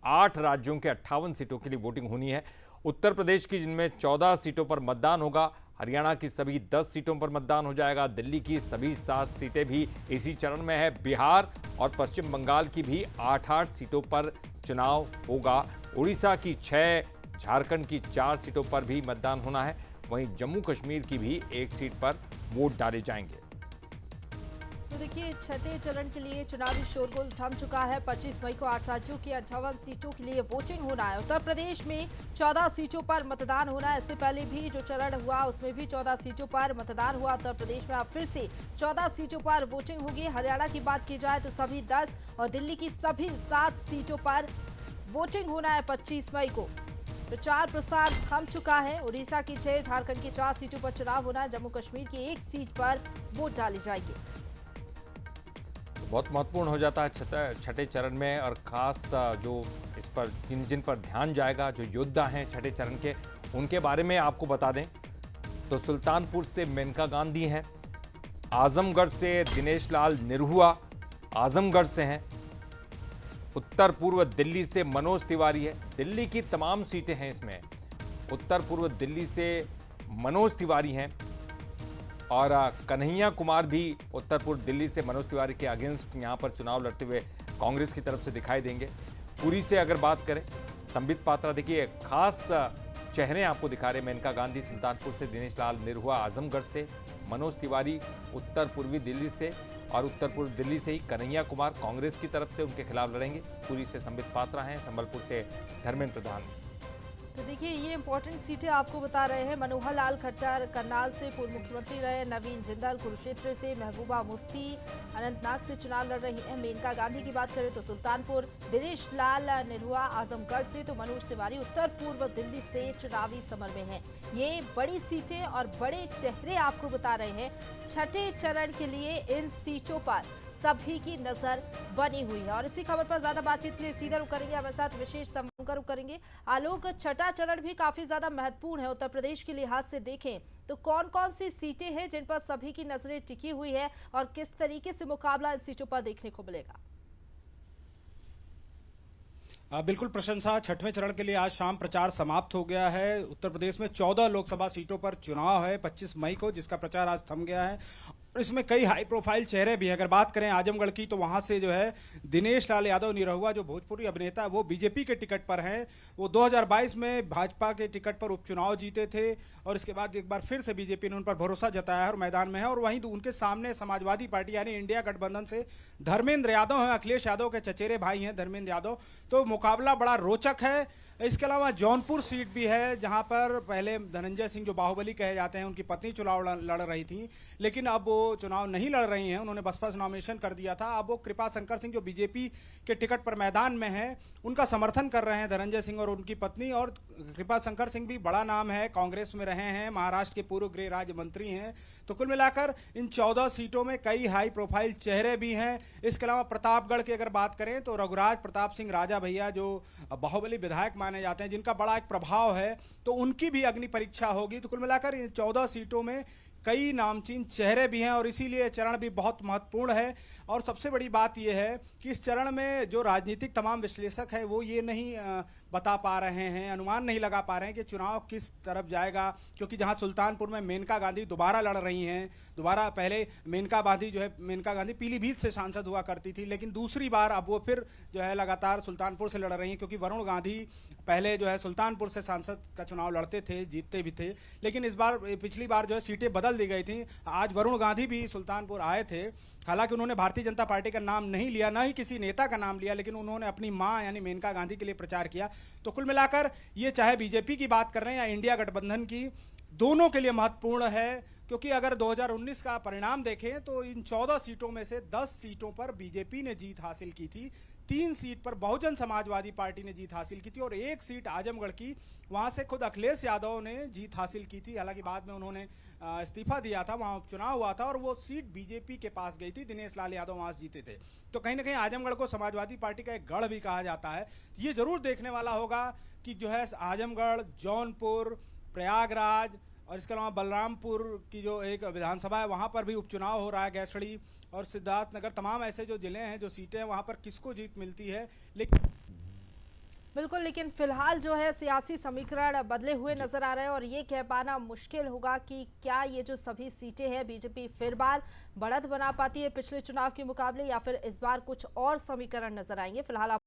8 राज्यों के 58 सीटों के लिए वोटिंग होनी है। उत्तर प्रदेश की जिनमें 14 सीटों पर मतदान होगा, हरियाणा की सभी 10 सीटों पर मतदान हो जाएगा, दिल्ली की सभी 7 सीटें भी इसी चरण में है, बिहार और पश्चिम बंगाल की भी 8-8 सीटों पर चुनाव होगा, उड़ीसा की 6, झारखंड की 4 सीटों पर भी मतदान होना है, वहीं जम्मू कश्मीर की भी 1 सीट पर वोट डाले जाएंगे। तो देखिए, छठे चरण के लिए चुनावी शोरगुल थम चुका है। 25 मई को 8 राज्यों की 58 सीटों के लिए वोटिंग होना है। उत्तर प्रदेश में 14 सीटों पर मतदान होना है। इससे पहले भी जो चरण हुआ उसमें भी 14 सीटों पर मतदान हुआ। उत्तर प्रदेश में अब फिर से 14 सीटों पर वोटिंग होगी। हरियाणा की बात की जाए तो सभी 10 और दिल्ली की सभी 7 सीटों पर वोटिंग होना है 25 मई को। प्रचार प्रसार थम चुका है। उड़ीसा की 6, झारखंड की 4 सीटों पर चुनाव होना है। जम्मू कश्मीर की 1 सीट पर वोट डाले जाएंगे। बहुत महत्वपूर्ण हो जाता है छठे चरण में, और खास जो इस पर जिन पर ध्यान जाएगा, जो योद्धा हैं छठे चरण के, उनके बारे में आपको बता दें तो सुल्तानपुर से मेनका गांधी हैं, आजमगढ़ से दिनेश लाल निरहुआ आजमगढ़ से हैं, उत्तर पूर्व दिल्ली से मनोज तिवारी है, दिल्ली की तमाम सीटें हैं इसमें, उत्तर पूर्व दिल्ली से मनोज तिवारी हैं, और कन्हैया कुमार भी उत्तर पूर्व दिल्ली से मनोज तिवारी के अगेंस्ट यहां पर चुनाव लड़ते हुए कांग्रेस की तरफ से दिखाई देंगे। पुरी से अगर बात करें, संबित पात्रा, देखिए खास चेहरे आपको दिखा रहे, मेनका गांधी सुल्तानपुर से, दिनेश लाल निरहुआ आजमगढ़ से, मनोज तिवारी उत्तर पूर्वी दिल्ली से, और उत्तर पूर्व दिल्ली से ही कन्हैया कुमार कांग्रेस की तरफ से उनके खिलाफ लड़ेंगे। पुरी से संबित पात्रा हैं, संबलपुर से धर्मेंद्र प्रधान। तो देखिए, ये इंपॉर्टेंट सीटें आपको बता रहे हैं। मनोहर लाल खट्टर करनाल से पूर्व मुख्यमंत्री रहे, नवीन जिंदल कुरुक्षेत्र से, महबूबा मुफ्ती अनंतनाग से चुनाव लड़ रही हैं। मेनका गांधी की बात करें तो सुल्तानपुर, दिनेश लाल निरहुआ आजमगढ़ से, तो मनोज तिवारी उत्तर पूर्व दिल्ली से चुनावी समर में हैं। ये बड़ी सीटें और बड़े चेहरे आपको बता रहे हैं। छठे चरण के लिए इन सीटों पर सभी की नजर बनी हुई है। और इसी खबर पर ज्यादा बातचीत के लिए सीधा रुक करेंगे हमारे साथ विशेष संवाददाता रुक करेंगे आलोक। छठा चरण भी काफी ज्यादा महत्वपूर्ण है उत्तर प्रदेश के लिहाज से देखें तो कौन कौन सी सीटें हैं जिन पर सभी की नजरें टिकी हुई है और किस तरीके से मुकाबला इन सीटों पर देखने को मिलेगा? बिल्कुल प्रशंसा। छठवें चरण के लिए आज शाम प्रचार समाप्त हो गया है। उत्तर प्रदेश में 14 लोकसभा सीटों पर चुनाव है 25 मई को, जिसका प्रचार आज थम गया है। और इसमें कई हाई प्रोफाइल चेहरे भी हैं। अगर बात करें आजमगढ़ की तो वहां से जो है दिनेश लाल यादव निरहुआ, जो भोजपुरी अभिनेता, वो बीजेपी के टिकट पर हैं। वो 2022 में भाजपा के टिकट पर उपचुनाव जीते थे और इसके बाद एक बार फिर से बीजेपी ने उन पर भरोसा जताया है और मैदान में है। और वहीं उनके सामने समाजवादी पार्टी यानी इंडिया गठबंधन से धर्मेंद्र यादव हैं, अखिलेश यादव के चचेरे भाई हैं धर्मेंद्र यादव। तो मुकाबला बड़ा रोचक है। इसके अलावा जौनपुर सीट भी है, जहां पर पहले धनंजय सिंह, जो बाहुबली कहे जाते हैं, उनकी पत्नी चुनाव लड़ रही थी, लेकिन अब वो चुनाव नहीं लड़ रही हैं। उन्होंने बसपा से नॉमिनेशन कर दिया था। अब वो कृपा शंकर सिंह, जो बीजेपी के टिकट पर मैदान में है, उनका समर्थन कर रहे हैं धनंजय सिंह और उनकी पत्नी। और कृपा शंकर सिंह भी बड़ा नाम है, कांग्रेस में रहे हैं, महाराष्ट्र के पूर्व गृह राज्य मंत्री हैं। तो कुल मिलाकर इन 14 सीटों में कई हाई प्रोफाइल चेहरे भी हैं। इसके अलावा प्रतापगढ़ की अगर बात करें तो रघुराज प्रताप सिंह राजा भैया, जो बाहुबली विधायक माने जाते हैं, जिनका बड़ा एक प्रभाव है, तो उनकी भी अग्नि परीक्षा होगी। तो कुल मिलाकर इन 14 सीटों में कई नामचीन चेहरे भी हैं और इसीलिए चरण भी बहुत महत्वपूर्ण है। और सबसे बड़ी बात यह है कि इस चरण में जो राजनीतिक तमाम विश्लेषक है वो ये नहीं बता पा रहे हैं, अनुमान नहीं लगा पा रहे हैं कि चुनाव किस तरफ जाएगा, क्योंकि जहां सुल्तानपुर में मेनका गांधी दोबारा लड़ रही हैं, दोबारा पहले मेनका गांधी पीलीभीत से सांसद हुआ करती थी, लेकिन दूसरी बार अब वो फिर जो है लगातार सुल्तानपुर से लड़ रही हैं, क्योंकि वरुण गांधी पहले जो है सुल्तानपुर से सांसद का चुनाव लड़ते थे, जीतते भी थे, लेकिन इस बार पिछली बार जो है सीटें बदल दी गई थी। आज वरुण गांधी भी सुल्तानपुर आए थे, हालांकि उन्होंने भारतीय जनता पार्टी का नाम नहीं लिया, ना ही किसी नेता का नाम लिया, लेकिन उन्होंने अपनी मां यानी मेनका गांधी के लिए प्रचार किया। तो कुल मिलाकर ये चाहे बीजेपी की बात कर रहे हैं या इंडिया गठबंधन की, दोनों के लिए महत्वपूर्ण है। क्योंकि अगर 2019 का परिणाम देखें तो इन 14 सीटों में से 10 सीटों पर बीजेपी ने जीत हासिल की थी, 3 सीट पर बहुजन समाजवादी पार्टी ने जीत हासिल की थी और 1 सीट आजमगढ़ की, वहां से खुद अखिलेश यादव ने जीत हासिल की थी। हालांकि बाद में उन्होंने इस्तीफा दिया था, वहां उपचुनाव हुआ था और वो सीट बीजेपी के पास गई थी, दिनेश लाल यादव वहां से जीते थे। तो कहीं ना कहीं आजमगढ़ को समाजवादी पार्टी का एक गढ़ भी कहा जाता है। ये जरूर देखने वाला होगा कि जो है आजमगढ़, जौनपुर, प्रयागराज और इसके अलावा बलरामपुर की जो एक विधानसभा है वहां पर भी उपचुनाव हो रहा है, गैसड़ी और सिद्धार्थनगर, तमाम ऐसे जो जिले हैं, जो सीटें हैं, वहां पर किसको जीत मिलती है। लेकिन बिल्कुल, लेकिन फिलहाल जो है सियासी समीकरण बदले हुए नजर आ रहे हैं और ये कह पाना मुश्किल होगा कि क्या ये जो सभी सीटें हैं बीजेपी फिर बार बढ़त बना पाती है पिछले चुनाव के मुकाबले, या फिर इस बार कुछ और समीकरण नजर आएंगे। फिलहाल